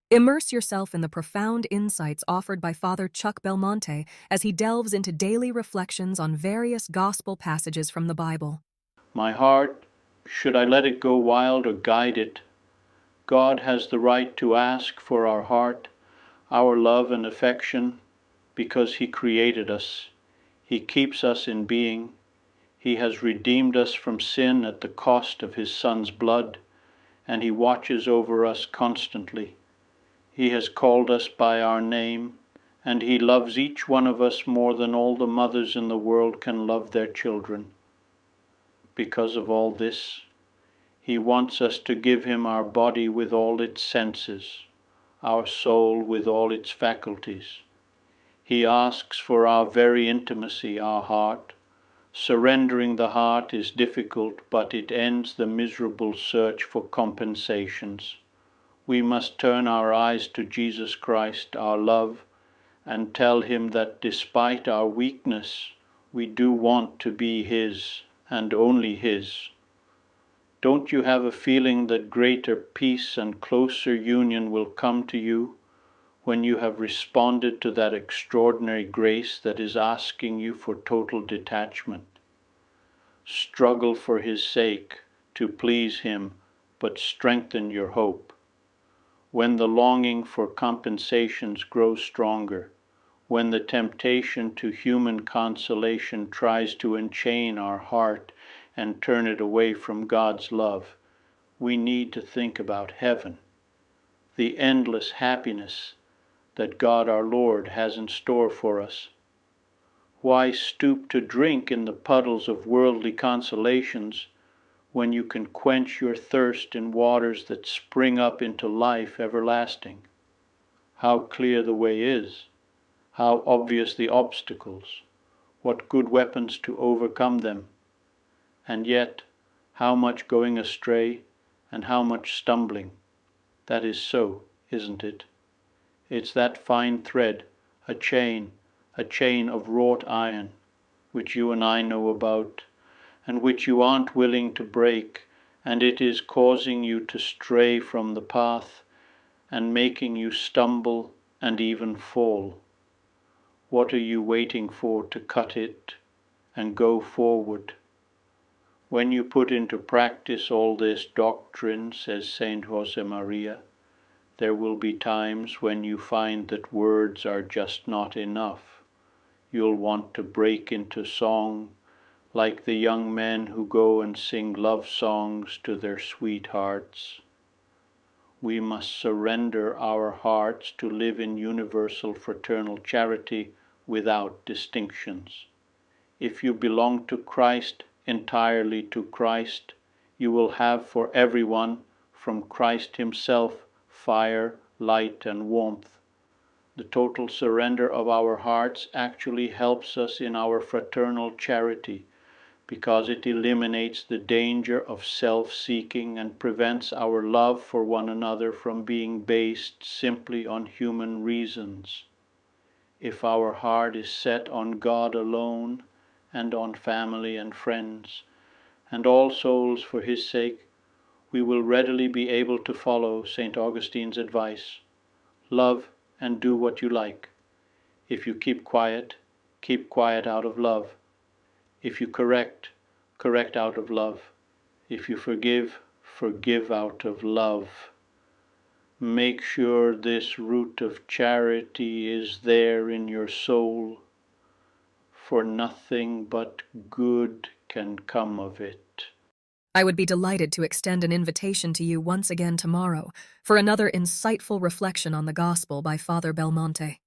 Immerse yourself in the profound insights offered by Father Chuck Belmonte as he delves into daily reflections on various gospel passages from the Bible. My heart, should I let it go wild or guide it? God has the right to ask for our heart, our love and affection, because He created us. He keeps us in being. He has redeemed us from sin at the cost of His Son's blood, and He watches over us constantly. He has called us by our name, and He loves each one of us more than all the mothers in the world can love their children. Because of all this, He wants us to give Him our body with all its senses, our soul with all its faculties. He asks for our very intimacy, our heart. Surrendering the heart is difficult, but it ends the miserable search for compensations. We must turn our eyes to Jesus Christ, our love, and tell Him that despite our weakness, we do want to be His and only His. Don't you have a feeling that greater peace and closer union will come to you when you have responded to that extraordinary grace that is asking you for total detachment? Struggle for His sake to please Him, but strengthen your hope. When the longing for compensations grows stronger, when the temptation to human consolation tries to enchain our heart and turn it away from God's love, we need to think about heaven, the endless happiness that God our Lord has in store for us. Why stoop to drink in the puddles of worldly consolations when you can quench your thirst in waters that spring up into life everlasting? How clear the way is, how obvious the obstacles, what good weapons to overcome them, and yet how much going astray and how much stumbling. That is so, isn't it? It's that fine thread, a chain of wrought iron, which you and I know about, and which you aren't willing to break, and it is causing you to stray from the path and making you stumble and even fall. What are you waiting for to cut it and go forward? When you put into practice all this doctrine, says Saint Josemaria, there will be times when you find that words are just not enough. You'll want to break into song, like the young men who go and sing love songs to their sweethearts. We must surrender our hearts to live in universal fraternal charity without distinctions. If you belong to Christ, entirely to Christ, you will have for everyone, from Christ Himself, fire, light, and warmth. The total surrender of our hearts actually helps us in our fraternal charity, because it eliminates the danger of self-seeking and prevents our love for one another from being based simply on human reasons. If our heart is set on God alone, and on family and friends, and all souls for His sake, we will readily be able to follow St. Augustine's advice. Love and do what you like. If you keep quiet out of love. If you correct out of love. If you forgive out of love. Make sure this root of charity is there in your soul, for nothing but good can come of it. I would be delighted to extend an invitation to you once again tomorrow for another insightful reflection on the Gospel by Father Belmonte.